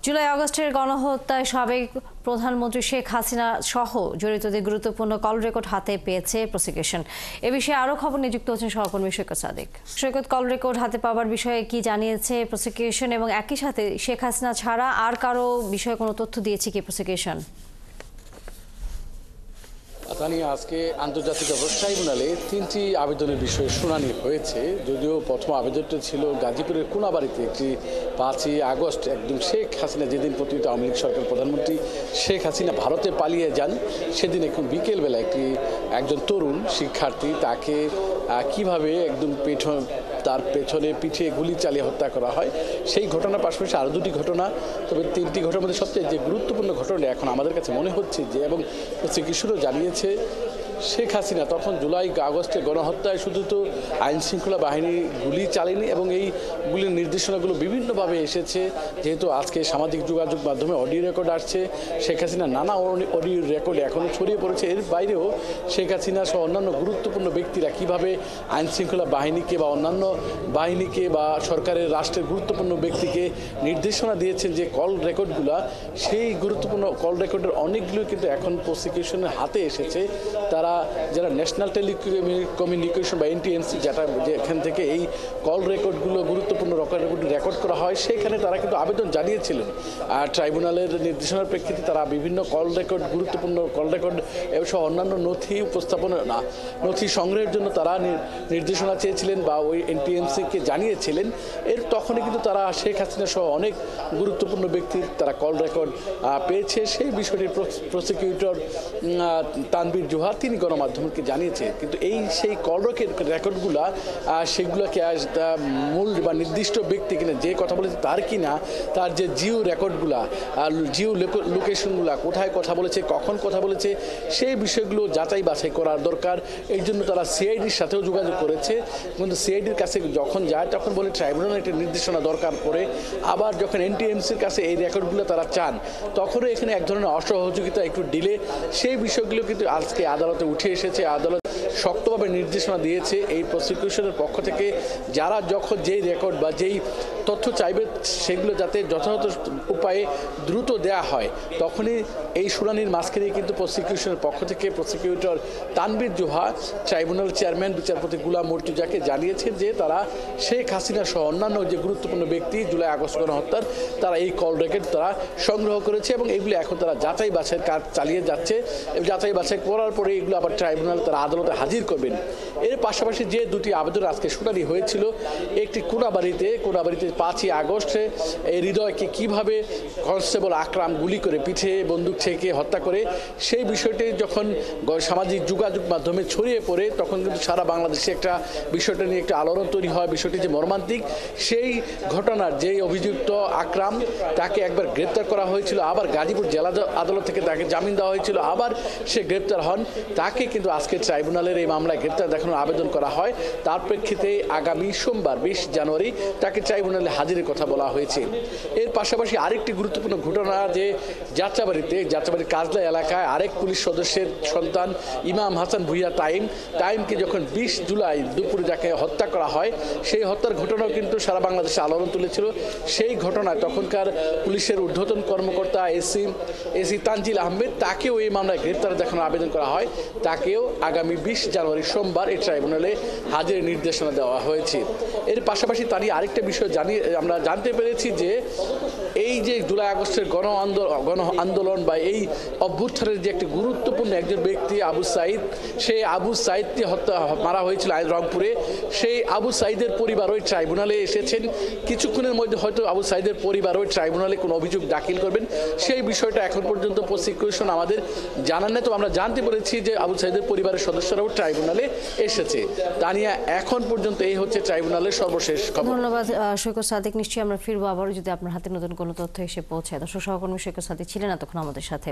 জুলাই আগস্টের গণহত্যায় সাবেক প্রধানমন্ত্রী শেখ হাসিনা সহ জড়িতদের গুরুত্বপূর্ণ কল রেকর্ড হাতে পেয়েছে প্রসিকিউশন। এ বিষয়ে আরও খবর নিযুক্ত হচ্ছেন সহকর্মী সৈকত সাদিক। সৈকত, কল রেকর্ড হাতে পাওয়ার বিষয়ে কি জানিয়েছে প্রসিকিউশন এবং একই সাথে শেখ হাসিনা ছাড়া আর কারো বিষয়ে কোনো তথ্য দিয়েছে কি প্রসিকিউশন? আজকে আন্তর্জাতিক অপরাধ ট্রাইব্যুনালে 3টি আবেদনের বিষয়ে শুনানি হয়েছে। যদিও প্রথম আবেদনটি ছিল গাজীপুরের কোনাবাড়িতে একটি 5ই আগস্ট একদম শেখ হাসিনা, যেদিন প্রতিনিয়ত আওয়ামী লীগ সরকার প্রধানমন্ত্রী শেখ হাসিনা ভারতে পালিয়ে যান, সেদিন একটু বিকেলবেলা একজন তরুণ শিক্ষার্থী তাকে কিভাবে একদম তার পেছনে পিঠে গুলি চালিয়ে হত্যা করা হয়, সেই ঘটনার পাশাপাশি আরও 2টি ঘটনা। তবে 3টি ঘটনার মধ্যে সবচেয়ে যে গুরুত্বপূর্ণ ঘটনা এখন আমাদের কাছে মনে হচ্ছে যে, এবং প্রসিকিউশনও জানিয়েছে, শেখ হাসিনা তখন জুলাই আগস্টে গণহত্যায় শুধু তো আইন শৃঙ্খলা বাহিনী গুলি চালেনি, এবং এই গুলির নির্দেশনাগুলো বিভিন্নভাবে এসেছে। যেহেতু আজকে সামাজিক যোগাযোগ মাধ্যমে অডিও রেকর্ড আসছে, শেখ হাসিনা নানা অডিও রেকর্ড এখনও ছড়িয়ে পড়েছে। এর বাইরেও শেখ হাসিনা সহ অন্যান্য গুরুত্বপূর্ণ ব্যক্তিরা কীভাবে আইন শৃঙ্খলা বাহিনীকে বা অন্যান্য বাহিনীকে বা সরকারের রাষ্ট্রের গুরুত্বপূর্ণ ব্যক্তিকে নির্দেশনা দিয়েছেন যে কল রেকর্ডগুলো, সেই গুরুত্বপূর্ণ কল রেকর্ডের অনেকগুলো কিন্তু এখন প্রসিকিউশনের হাতে এসেছে। যারা ন্যাশনাল টেলিকমিউনিকেশন বা NTMC, যেখান থেকে এই কল রেকর্ডগুলো গুরুত্বপূর্ণ রেকর্ড করা হয়, সেখানে তারা কিন্তু আবেদন জানিয়েছিলেন। আর ট্রাইব্যুনালের নির্দেশনার প্রেক্ষিতে তারা বিভিন্ন গুরুত্বপূর্ণ কল রেকর্ড এবং অন্যান্য নথি সংগ্রহের জন্য তারা নির্দেশনা চেয়েছিলেন বা ওই NTMC-কে জানিয়েছিলেন। তখনই কিন্তু তারা শেখ হাসিনা সহ অনেক গুরুত্বপূর্ণ ব্যক্তির তারা কল রেকর্ড পেয়েছে। সেই বিষয়টি প্রসিকিউটর তানভীর জোহার তিনি গণমাধ্যমকে জানিয়েছে। কিন্তু সেই কল রেকর্ডগুলো সেগুলোকে মূল বা নির্দিষ্ট ব্যক্তি কিনা, যে কথা বলেছে তার কিনা, তার যে জিও রেকর্ডগুলা, জিও লোকেশনগুলা, কোথায় কথা বলেছে, কখন কথা বলেছে, সেই বিষয়গুলো যাচাই বাছাই করার দরকার। এই জন্য তারা CIDর সাথেও যোগাযোগ করেছে। কিন্তু CIDর কাছে যখন যায় তখন বলে ট্রাইব্যুনাল একটা নির্দেশনা দরকার পড়ে। আবার যখন NTMCর কাছে এই রেকর্ডগুলো তারা চান, তখনও এখানে এক ধরনের অসহযোগিতা, একটু ডিলে, সেই বিষয়গুলো কিন্তু আজকে আদালতে উঠে এসেছে। আদালত শক্তভাবে নির্দেশনা দিয়েছে এই প্রসিকিউশনের পক্ষ থেকে, যারা যখন যেই রেকর্ড বা যেই তথ্য চাইবে সেগুলো যাতে যথাযথ উপায়ে দ্রুত দেয়া হয়। তখনই এই শুনানির মাঝখানে কিন্তু প্রসিকিউশনের পক্ষ থেকে prosecutor Tanvir Johar tribunal chairman বিচারপতি গুলাম মর্তুজাকে জানিয়েছেন যে তারা শেখ হাসিনা সহ অন্যান্য যে গুরুত্বপূর্ণ ব্যক্তি জুলাই আগস্ট গণহত্যার, তারা এই কল রেকর্ড তারা সংগ্রহ করেছে এবং এগুলো এখন তারা যাচাই বাছাইয়ের কাজ চালিয়ে যাচ্ছে। যাচাই বাছাই করার পরে এগুলো আবার ট্রাইব্যুনাল তারা আদালতে হাজির করবেন। এর পাশাপাশি যে 2টি আবেদন আজকে শুনানি হয়েছিল, একটি কোনাবাড়িতে 5ই আগস্টে এই হৃদয়কে কিভাবে কনস্টেবল আকরাম গুলি করে পিঠে বন্দুক ঠেকে হত্যা করে, সেই বিষয়টি যখন সামাজিক যোগাযোগ মাধ্যমে ছড়িয়ে পড়ে, তখন কিন্তু সারা বাংলাদেশে একটা বিষয়টা নিয়ে একটা আলোড়ন তৈরি হয়। বিষয়টি যে মর্মান্তিক, সেই ঘটনার যে অভিযুক্ত আকরাম, তাকে একবার গ্রেপ্তার করা হয়েছিল, আবার গাজীপুর জেলা আদালত থেকে তাকে জামিন দেওয়া হয়েছিল, আবার সে গ্রেপ্তার হন। তাকে কিন্তু আজকে ট্রাইব্যুনালের এই মামলায় গ্রেপ্তার দেখানোর আবেদন করা হয়। তার প্রেক্ষিতে আগামী সোমবার 20 জানুয়ারি তাকে ট্রাইব্যুনালে হাজিরের কথা বলা হয়েছে। এর পাশাপাশি আরেকটি গুরুত্বপূর্ণ ঘটনা, যে যাত্রাবাড়ির কাজলা এলাকায় আরেক পুলিশ সদস্যের সন্তান ইমাম হাসান ভুইয়া তাইমকে যখন 20 জুলাই দুপুরে যাকে হত্যা করা হয়, সেই হত্যার ঘটনাও কিন্তু সারা বাংলাদেশে আলোড়ন তুলেছিল। সেই ঘটনায় তখনকার পুলিশের ঊর্ধ্বতন কর্মকর্তা এসি তানজিল আহমেদ, তাকেও এই মামলায় গ্রেপ্তার দেখানোর আবেদন করা হয়। তাকেও আগামী 20 জানুয়ারি সোমবার এই ট্রাইব্যুনালে হাজিরের নির্দেশনা দেওয়া হয়েছে। এর পাশাপাশি তারই আরেকটা বিষয় আমরা জানতে পেরেছি যে এই যে জুলাই আগস্টের গণ আন্দোলন বা এই অভ্যুত্থানের যে একটি গুরুত্বপূর্ণ একজন ব্যক্তি আবু সাইদ, সেই আবু সাইদকে মারা হয়েছিল রংপুরে। সেই আবু সাইদের পরিবার ওই ট্রাইব্যুনালে এসেছেন। কিছুক্ষণের মধ্যে হয়তো আবু সাইদের পরিবার ওই ট্রাইব্যুনালে কোনো অভিযোগ দাখিল করবেন। সেই বিষয়টা এখন পর্যন্ত প্রসিকিউশন আমাদের জানান না। তো আমরা জানতে পেরেছি যে আবু সাইদের পরিবারের সদস্যরাও ট্রাইব্যুনালে এসেছে। তা নিয়ে এখন পর্যন্ত এই হচ্ছে ট্রাইব্যুনালের সর্বশেষ খবর। ধন্যবাদ সৈকত সাদিক। নিশ্চয়ই আমরা ফিরবো আবারও যদি আপনার হাতে নতুন কোনো তথ্য এসে পৌঁছায়। দর্শক, সহকর্মী সৈকত সাদিক ছিলেন এতক্ষণ আমাদের সাথে।